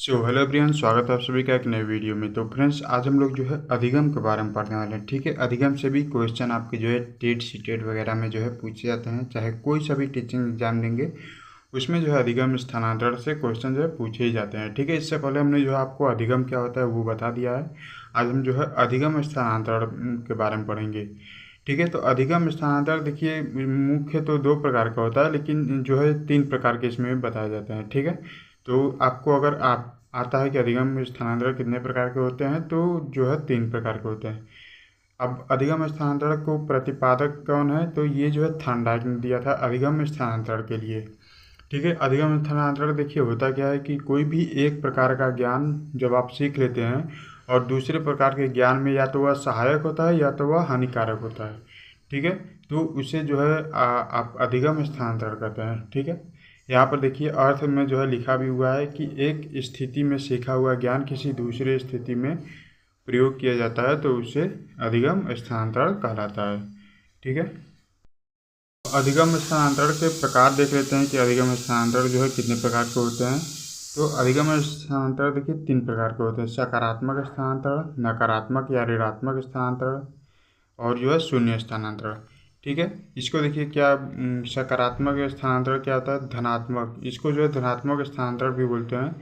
Hello everyone, स्वागत है आप सभी का एक नए वीडियो में। तो फ्रेंड्स, आज हम लोग जो है अधिगम के बारे में पढ़ने वाले हैं। ठीक है, अधिगम से भी क्वेश्चन आपके जो है टेट सीटेट वगैरह में जो है पूछे जाते हैं। चाहे कोई सा भी टीचिंग एग्जाम देंगे उसमें जो है अधिगम स्थानांतरण से क्वेश्चन जो है पूछे ही जाते हैं। ठीक है, इससे पहले हमने जो है आपको अधिगम क्या होता है वो बता दिया है। आज हम जो है अधिगम स्थानांतरण के बारे में पढ़ेंगे। ठीक है, तो अधिगम स्थानांतरण देखिए मुख्य तो दो प्रकार का होता है, लेकिन जो है तीन प्रकार के इसमें बताए जाते हैं। ठीक है, तो आपको अगर आप आता है कि अधिगम स्थानांतरण कितने प्रकार के होते हैं, तो जो है तीन प्रकार के होते हैं। अब अधिगम स्थानांतरण को प्रतिपादक कौन है, तो ये जो है थॉर्नडाइक ने दिया था अधिगम स्थानांतरण के लिए। ठीक है, अधिगम स्थानांतरण देखिए होता क्या है कि कोई भी एक प्रकार का ज्ञान जब आप सीख लेते हैं और दूसरे प्रकार के ज्ञान में या तो वह सहायक होता है या तो वह हानिकारक होता है। ठीक है, तो उसे जो है आप अधिगम स्थानांतरण कहते हैं। ठीक है, यहाँ पर देखिए अर्थ में जो है लिखा भी हुआ है कि एक स्थिति में सीखा हुआ ज्ञान किसी दूसरे स्थिति में प्रयोग किया जाता है तो उसे अधिगम स्थानांतरण कहलाता है। ठीक है, अधिगम स्थानांतरण के प्रकार देख लेते हैं कि अधिगम स्थानांतरण जो है कितने प्रकार के होते हैं। तो अधिगम स्थानांतरण देखिए तीन प्रकार के होते हैं: सकारात्मक स्थानांतरण, नकारात्मक या ऋणात्मक स्थानांतरण और जो है शून्य स्थानांतरण। ठीक है, इसको देखिए क्या सकारात्मक स्थानांतरण क्या होता है, धनात्मक, इसको जो है धनात्मक स्थानांतरण भी बोलते हैं।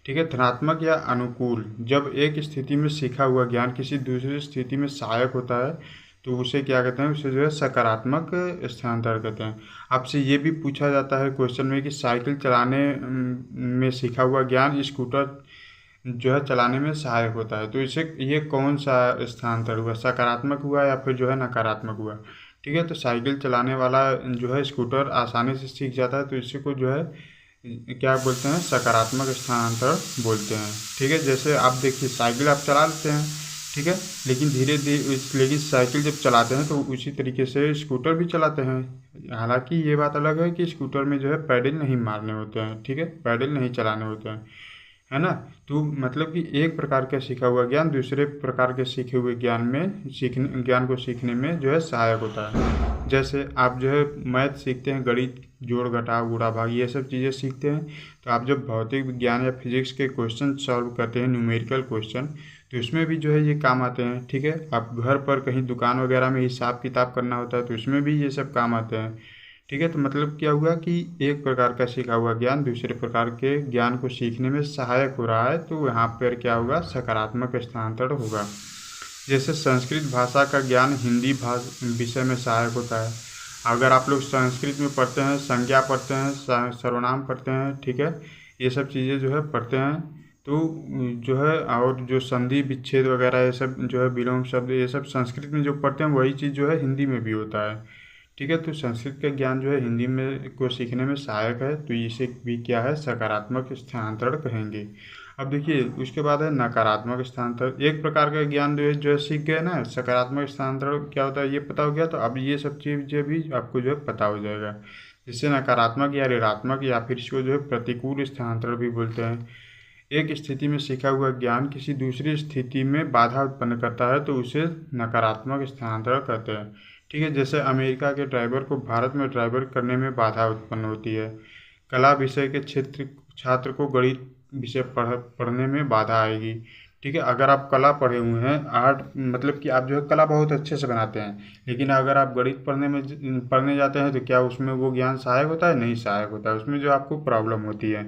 ठीक है, धनात्मक या अनुकूल, जब एक स्थिति में सीखा हुआ ज्ञान किसी दूसरी स्थिति में सहायक होता है तो उसे क्या कहते हैं, उसे जो है सकारात्मक स्थानांतरण कहते हैं। आपसे ये भी पूछा जाता है क्वेश्चन में कि साइकिल चलाने में सीखा हुआ ज्ञान स्कूटर जो है चलाने में सहायक होता है, तो इसे ये कौन सा स्थानांतरण हुआ, सकारात्मक हुआ या फिर जो है नकारात्मक हुआ। ठीक है, तो साइकिल चलाने वाला जो है स्कूटर आसानी से सीख जाता है तो इसी को जो है क्या बोलते हैं, सकारात्मक स्थानांतरण बोलते हैं। ठीक है, जैसे आप देखिए साइकिल आप चला लेते हैं, ठीक है, लेकिन धीरे धीरे लेकिन साइकिल जब चलाते हैं तो उसी तरीके से स्कूटर भी चलाते हैं। हालांकि ये बात अलग है कि स्कूटर में जो है पैडल नहीं मारने होते हैं। ठीक है, पैडल नहीं चलाने होते हैं, है ना। तो मतलब कि एक प्रकार का सीखा हुआ ज्ञान दूसरे प्रकार के सीखे हुए ज्ञान को सीखने में जो है सहायक होता है। जैसे आप जो है मैथ सीखते हैं, गणित, जोड़ घटाव गुणा भाग, ये सब चीज़ें सीखते हैं, तो आप जब भौतिक विज्ञान या फिजिक्स के क्वेश्चन सॉल्व करते हैं, न्यूमेरिकल क्वेश्चन, तो उसमें भी जो है ये काम आते हैं। ठीक है, आप घर पर कहीं दुकान वगैरह में हिसाब किताब करना होता है तो उसमें भी ये सब काम आते हैं। ठीक है, तो मतलब क्या हुआ कि एक प्रकार का सीखा हुआ ज्ञान दूसरे प्रकार के ज्ञान को सीखने में सहायक हो रहा है, तो यहाँ पर क्या होगा, सकारात्मक स्थानांतरण होगा। जैसे संस्कृत भाषा का ज्ञान हिंदी विषय में सहायक होता है। अगर आप लोग संस्कृत में पढ़ते हैं, संज्ञा पढ़ते हैं, सर्वनाम पढ़ते हैं, ठीक है, ये सब चीज़ें जो है पढ़ते हैं, तो जो है और जो संधि विच्छेद वगैरह ये सब जो है विलोम शब्द ये सब संस्कृत में जो पढ़ते हैं वही चीज़ जो है हिंदी में भी होता है। ठीक है, तो संस्कृत का ज्ञान जो है हिंदी में को सीखने में सहायक है, तो इसे भी क्या है, सकारात्मक स्थानांतरण कहेंगे। अब देखिए उसके बाद है नकारात्मक स्थानांतरण। एक प्रकार का ज्ञान जो है सीख गए ना, सकारात्मक स्थानांतरण क्या होता है ये पता हो गया, तो अब ये सब चीज़ें भी आपको जो है पता हो जाएगा। जिससे नकारात्मक या ऋणात्मक या फिर इसको जो है प्रतिकूल स्थानांतरण भी बोलते हैं। एक स्थिति में सीखा हुआ ज्ञान किसी दूसरी स्थिति में बाधा उत्पन्न करता है तो उसे नकारात्मक स्थानांतरण कहते हैं। ठीक है, जैसे अमेरिका के ड्राइवर को भारत में ड्राइवर करने में बाधा उत्पन्न होती है। कला विषय के छात्र को गणित विषय पढ़ने में बाधा आएगी। ठीक है, अगर आप कला पढ़े हुए हैं, आर्ट मतलब कि आप जो है कला बहुत अच्छे से बनाते हैं, लेकिन अगर आप गणित पढ़ने जाते हैं तो क्या उसमें वो ज्ञान सहायक होता है, नहीं सहायक होता है, उसमें जो आपको प्रॉब्लम होती है।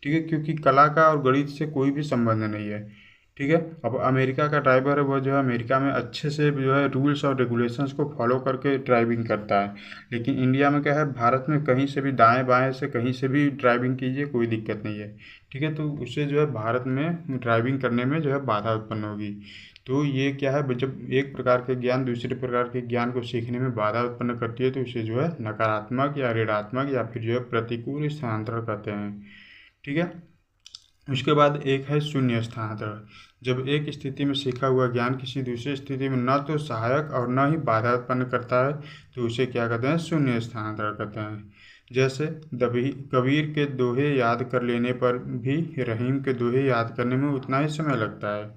ठीक है, क्योंकि कला का और गणित से कोई भी संबंध नहीं है। ठीक है, अब अमेरिका का ड्राइवर है वो जो है अमेरिका में अच्छे से जो है रूल्स और रेगुलेशंस को फॉलो करके ड्राइविंग करता है, लेकिन इंडिया में क्या है, भारत में कहीं से भी दाएं बाएं से कहीं से भी ड्राइविंग कीजिए कोई दिक्कत नहीं है। ठीक है, तो उससे जो है भारत में ड्राइविंग करने में जो है बाधा उत्पन्न होगी। तो ये क्या है, जब एक प्रकार के ज्ञान दूसरे प्रकार के ज्ञान को सीखने में बाधा उत्पन्न करती है तो उसे जो है नकारात्मक या ऋणात्मक या फिर जो है प्रतिकूल स्थानांतरण कहते हैं। ठीक है, उसके बाद एक है शून्य स्थानांतरण। जब एक स्थिति में सीखा हुआ ज्ञान किसी दूसरी स्थिति में न तो सहायक और न ही बाधा उत्पन्न करता है तो उसे क्या कहते हैं, शून्य स्थानांतरण कहते हैं। जैसे कबीर के दोहे याद कर लेने पर भी रहीम के दोहे याद करने में उतना ही समय लगता है।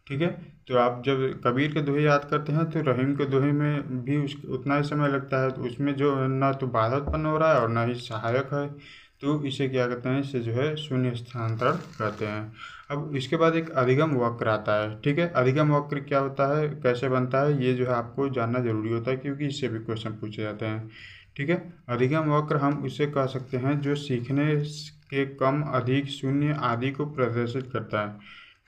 ठीक है, तो आप जब कबीर के दोहे याद करते हैं तो रहीम के दोहे में भी उतना ही समय लगता है, तो उसमें जो न तो बाधा उत्पन्न हो रहा है और न ही सहायक है, तो इसे क्या कहते हैं, इसे जो है शून्य स्थानांतरण कहते हैं। अब इसके बाद एक अधिगम वक्र आता है, ठीक है। अधिगम वक्र क्या होता है, कैसे बनता है, ये जो है आपको जानना जरूरी होता है, क्योंकि इससे भी क्वेश्चन पूछे जाते हैं, ठीक है। अधिगम वक्र हम उसे कह सकते हैं जो सीखने के कम, अधिक, शून्य आदि को प्रदर्शित करता है,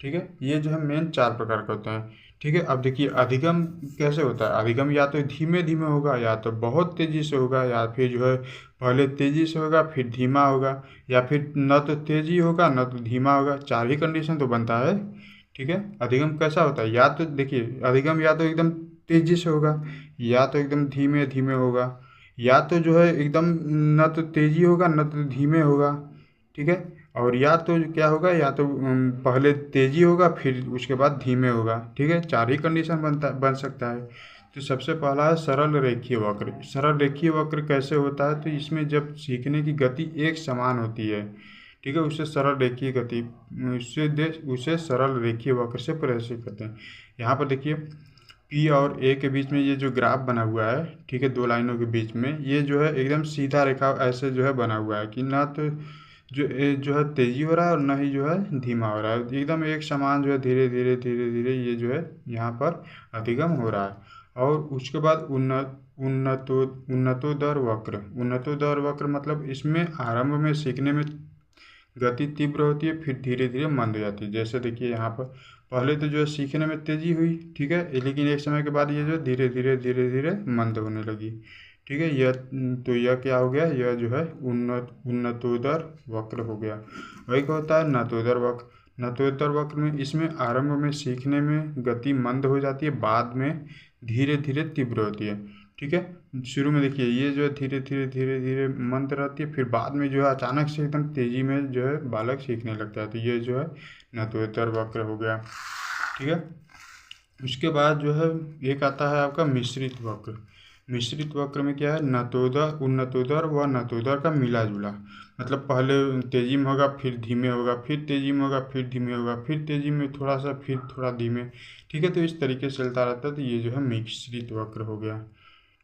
ठीक है। ये जो है मेन 4 प्रकार का होता है, ठीक है। अब देखिए अधिगम कैसे होता है। अधिगम या तो धीमे धीमे होगा, या तो बहुत तेज़ी से होगा, या फिर जो है पहले तेज़ी से होगा फिर धीमा होगा, या फिर न तो तेज़ी होगा न तो धीमा होगा। 4 ही कंडीशन तो बनता है, ठीक है। अधिगम कैसा होता है, या तो देखिए अधिगम या तो एकदम तेज़ी से होगा, या तो एकदम धीमे धीमे होगा, या तो जो है एकदम न तो तेज़ी होगा न तो धीमे होगा, ठीक है। और या तो क्या होगा, या तो पहले तेज़ी होगा फिर उसके बाद धीमे होगा, ठीक है। 4 ही कंडीशन बन सकता है। तो सबसे पहला है सरल रेखीय वक्र। सरल रेखीय वक्र कैसे होता है, तो इसमें जब सीखने की गति एक समान होती है, ठीक है, उसे सरल रेखीय गति, उसे सरल रेखीय वक्र से प्रदर्शित करते हैं। यहाँ पर देखिए पी और ए के बीच में ये जो ग्राफ बना हुआ है, ठीक है, 2 लाइनों के बीच में, ये जो है एकदम सीधा रेखा ऐसे जो है बना हुआ है कि ना तो जो है तेज़ी हो रहा है और ना ही जो है धीमा हो रहा है, एकदम एक समान जो है धीरे धीरे धीरे धीरे ये जो है यहाँ पर अधिगम हो रहा है। और उसके बाद उन्नतोदर वक्र। उन्नतोदर वक्र मतलब इसमें आरंभ में सीखने में गति तीव्र होती है, फिर धीरे धीरे मंद हो जाती है। जैसे देखिए यहाँ पर पहले तो जो है सीखने में तेज़ी हुई, ठीक है, लेकिन एक समय के बाद ये जो धीरे धीरे मंद होने लगी, ठीक है। यह क्या हो गया, यह जो है उन्नतोदर वक्र हो गया। वही क्या होता है नतोदर वक्र। नतोदर वक्र में इसमें आरंभ में सीखने में गति मंद हो जाती है, बाद में धीरे धीरे तीव्र होती है, ठीक है। शुरू में देखिए ये जो है धीरे धीरे मंद रहती है, फिर बाद में जो है अचानक से एकदम तेज़ी में जो है बालक सीखने लगता है, तो ये जो है नतोदर वक्र हो गया, ठीक है। उसके बाद जो है एक आता है आपका मिश्रित वक्र। मिश्रित वक्र में क्या है, नतोदर, उन्नतोदर व नतोदर का मिला जुला, मतलब पहले तेज़ी में होगा फिर धीमे होगा, फिर तेज़ी में होगा फिर धीमे होगा, फिर तेज़ी में थोड़ा सा फिर थोड़ा धीमे, ठीक है। तो इस तरीके से चलता रहता है, तो ये जो है मिश्रित वक्र हो गया,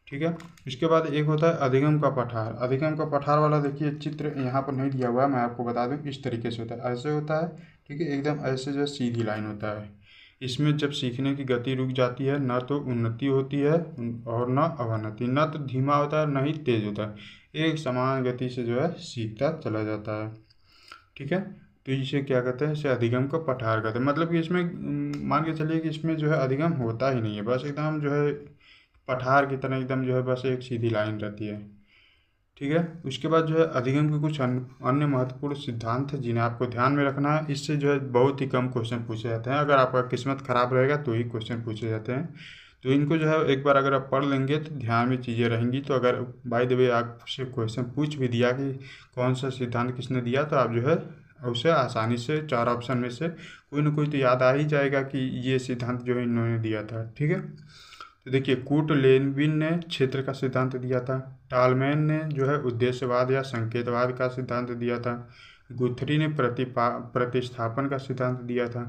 ठीक है। इसके बाद एक होता है अधिगम का पठार। अधिगम का पठार वाला देखिए चित्र यहाँ पर नहीं दिया हुआ है, मैं आपको बता दूँ इस तरीके से होता है, ऐसे होता है, ठीक है, एकदम ऐसे जो सीधी लाइन होता है। इसमें जब सीखने की गति रुक जाती है, न तो उन्नति होती है और न अवनति, न तो धीमा होता है न ही तेज होता है, एक समान गति से जो है सीखता चला जाता है, ठीक है। तो इसे क्या कहते हैं, इसे अधिगम का पठार कहते हैं। मतलब कि इसमें मान के चलिए कि इसमें जो है अधिगम होता ही नहीं है, बस एकदम जो है पठार की तरह एकदम जो है बस एक सीधी लाइन रहती है, ठीक है। उसके बाद जो है अधिगम के कुछ अन्य महत्वपूर्ण सिद्धांत हैं जिन्हें आपको ध्यान में रखना है। इससे जो है बहुत ही कम क्वेश्चन पूछे जाते हैं, अगर आपका किस्मत खराब रहेगा तो ही क्वेश्चन पूछे जाते हैं। तो इनको जो है एक बार अगर आप पढ़ लेंगे तो ध्यान में चीज़ें रहेंगी। तो अगर बाय द वे आपसे क्वेश्चन पूछ भी दिया कि कौन सा सिद्धांत किसने दिया, तो आप जो है उसे आसानी से 4 ऑप्शन में से कोई ना कोई तो याद आ ही जाएगा कि ये सिद्धांत जो है इन्होंने दिया था, ठीक है। तो देखिए कूट लेविन ने क्षेत्र का सिद्धांत दिया था, टालमैन ने जो है उद्देश्यवाद या संकेतवाद का सिद्धांत दिया था, गुथरी ने प्रतिस्थापन का सिद्धांत दिया था,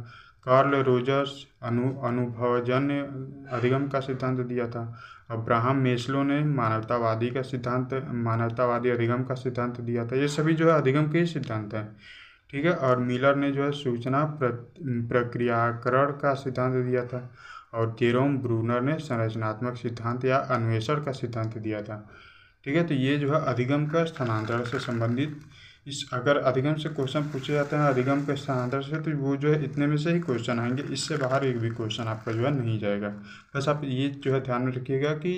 कार्ल रोजर्स अनुभवजन्य अधिगम का सिद्धांत दिया था, अब्राहम मेस्लो ने मानवतावादी अधिगम का सिद्धांत दिया था। ये सभी जो है अधिगम के ही सिद्धांत हैं, ठीक है। और मिलर ने जो है सूचना प्रक्रियाकरण का सिद्धांत दिया था, और जेरोम ब्रूनर ने संरचनात्मक सिद्धांत या अन्वेषण का सिद्धांत दिया था, ठीक है। तो ये जो है अधिगम का स्थानांतरण से संबंधित, इस अगर अधिगम से क्वेश्चन पूछे जाते हैं अधिगम के स्थानांतरण से, तो वो जो है इतने में से ही क्वेश्चन आएंगे, इससे बाहर एक भी क्वेश्चन आपका जो है नहीं जाएगा। बस आप ये जो है ध्यान में रखिएगा कि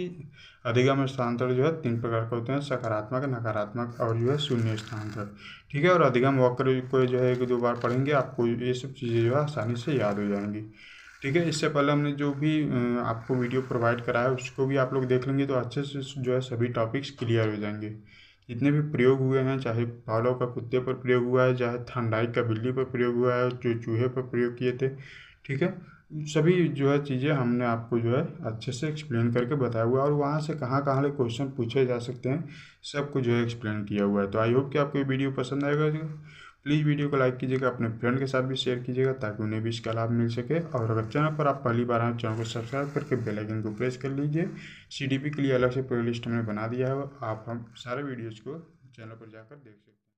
अधिगम स्थानांतरण जो है 3 प्रकार के होते हैं, सकारात्मक, नकारात्मक और जो है शून्य स्थानांतरण, ठीक है। और अधिगम वक्र को जो है 1-2 बार पढ़ेंगे, आपको ये सब चीज़ें जो है आसानी से याद हो जाएंगी, ठीक है। इससे पहले हमने जो भी आपको वीडियो प्रोवाइड करा है उसको भी आप लोग देख लेंगे, तो अच्छे से जो है सभी टॉपिक्स क्लियर हो जाएंगे। जितने भी प्रयोग हुए हैं, चाहे पावलोव का कुत्ते पर प्रयोग हुआ है, चाहे थर्नडाइक का बिल्ली पर प्रयोग हुआ है, जो चूहे पर प्रयोग किए थे, ठीक है, सभी जो है चीज़ें हमने आपको जो है अच्छे से एक्सप्लेन करके बताया हुआ है, और वहाँ से कहाँ कहाँ ले क्वेश्चन पूछे जा सकते हैं सबको जो है एक्सप्लेन किया हुआ है। तो आई होप कि आपको ये वीडियो पसंद आएगा। प्लीज़ वीडियो को लाइक कीजिएगा, अपने फ्रेंड के साथ भी शेयर कीजिएगा ताकि उन्हें भी इसका लाभ मिल सके। और अगर चैनल पर आप पहली बार आए, चैनल को सब्सक्राइब करके बेल आइकन को प्रेस कर लीजिए। CDP के लिए अलग से प्लेलिस्ट हमने बना दिया है, आप हम सारे वीडियोज़ को चैनल पर जाकर देख सकते हैं।